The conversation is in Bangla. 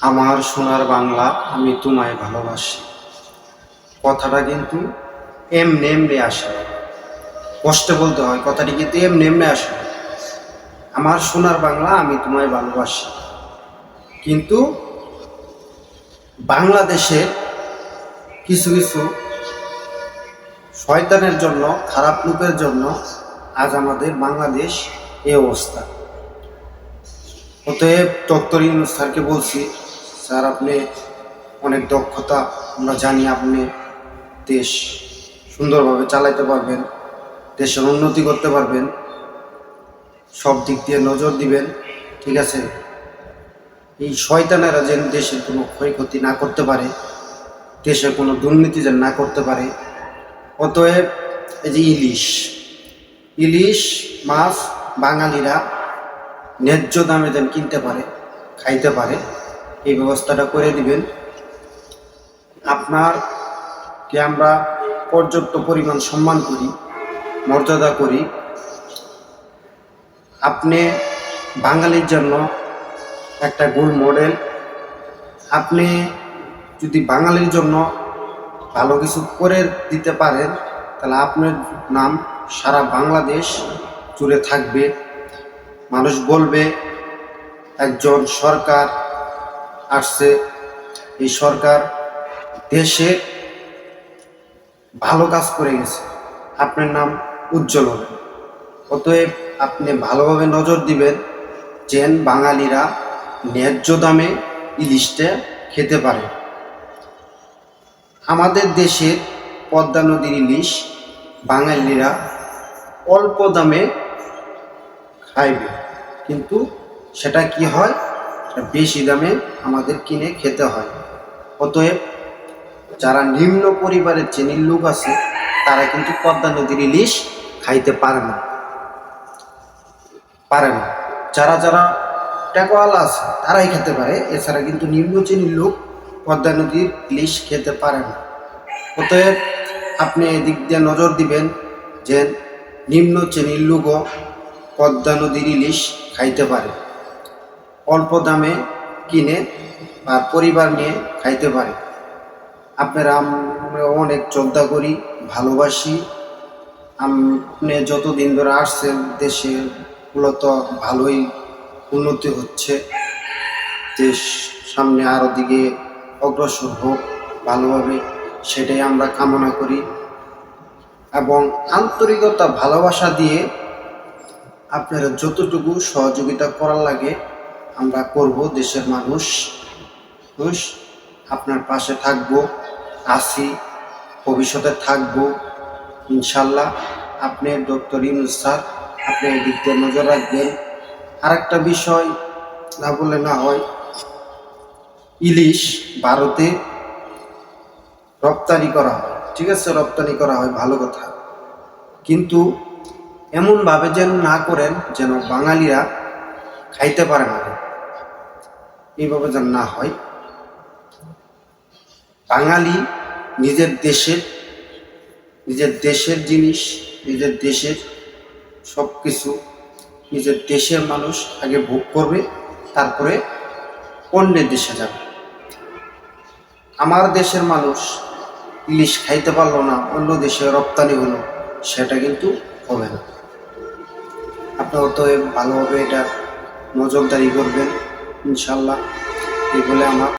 আমার সোনার বাংলা আমি তোমায় ভালোবাসি। কথাটা কিন্তু এমনি এমনি আসে না, কষ্টে বলতে হয়। কথাটি কিন্তু এমনি এমনি আসে না। আমার সোনার বাংলা আমি তোমায় ভালোবাসি, কিন্তু বাংলাদেশের কিছু কিছু শয়তানের জন্য, খারাপ লোকের জন্য আজ আমাদের বাংলাদেশ এই অবস্থা। অতএব ডক্টর ইউনূস স্যারকে বলছি, স্যার আপনি অনেক দক্ষতা, আমরা জানি আপনি দেশ সুন্দরভাবে চালাইতে পারবেন, দেশের উন্নতি করতে পারবেন, সব দিক দিয়ে নজর দিবেন, ঠিক আছে? এই শয়তানেরা যেন দেশের কোনো ক্ষয়ক্ষতি না করতে পারে, দেশের কোনো দুর্নীতি যেন না করতে পারে। অতএব এই যে ইলিশ মাছ বাঙালিরা ন্যায্য দামে যেন কিনতে পারে, খাইতে পারে, এই ব্যবস্থাটা করে দিবেন। আপনারকে আমরা পর্যাপ্ত পরিমাণ সম্মান করি, মর্যাদা করি। আপনি বাঙালির জন্য একটা গোল মডেল। আপনি যদি বাঙালির জন্য ভালো কিছু করে দিতে পারেন, তাহলে আপনার নাম সারা বাংলাদেশ জুড়ে থাকবে। মানুষ বলবে একজন সরকার আসছে, এই সরকার দেশে ভালো কাজ করে গেছে, আপনার নাম উজ্জ্বল হবে। অতএব আপনি ভালোভাবে নজর দিবেন যেন বাঙালিরা ন্যায্য দামে ইলিশটা খেতে পারে। আমাদের দেশের পদ্মা নদীর ইলিশ বাঙালিরা অল্প দামে খাইবে, কিন্তু সেটা কি হয়, বেশি দামে আমাদের কিনে খেতে হয়। অতএব যারা নিম্ন পরিবারের শ্রেণীর লোক আছে, তারা কিন্তু পদ্মা নদীর ইলিশ খাইতে পারে না। যারা যারা টাকাওয়ালা আছে তারাই খেতে পারে, এছাড়া কিন্তু নিম্ন শ্রেণীর লোক পদ্মা নদীর ইলিশ খেতে পারে না। অতএব আপনি এদিক দিয়ে নজর দিবেন যে নিম্ন শ্রেণীর লোকও পদ্মা নদীর ইলিশ খাইতে পারে, অল্প দামে কিনে আর পরিবার নিয়ে খাইতে পারে। আপনারা আমরা অনেক শ্রদ্ধা করি, ভালোবাসি। আপনি যতদিন ধরে আসছেন দেশে মূলত ভালোই উন্নতি হচ্ছে, দেশ সামনে আরও দিকে অগ্রসর হোক ভালোভাবে, সেটাই আমরা কামনা করি। এবং আন্তরিকতা ভালোবাসা দিয়ে আপনারা যতটুকু সহযোগিতা করার লাগে আমরা করব। দেশের মানুষ আপনার পাশে থাকবো, আছি, ভবিষ্যতে থাকবো ইনশাল্লাহ। আপনি ডক্টর ইউনূস স্যার, আপনি এই দিক দিয়ে নজর রাখবেন। আরেকটা বিষয় না বললে না হয়, ইলিশ ভারতে রপ্তানি করা হয়, ঠিক আছে, রপ্তানি করা হয়, ভালো কথা, কিন্তু এমনভাবে যেন না করেন যেন বাঙালিরা খাইতে পারে না, এইভাবে যেন না হয়। বাঙালি নিজের দেশের জিনিস, নিজের দেশের সব কিছু নিজের দেশের মানুষ আগে ভোগ করবে, তারপরে অন্যের দেশে যাবে। আমার দেশের মানুষ ইলিশ খাইতে পারলো না, অন্য দেশে রপ্তানি হলো, সেটা কিন্তু হবে না। আপনারা তো ভালোভাবে এটা নজরদারি করবেন ইনশাল্লাহ। এই বলে আমার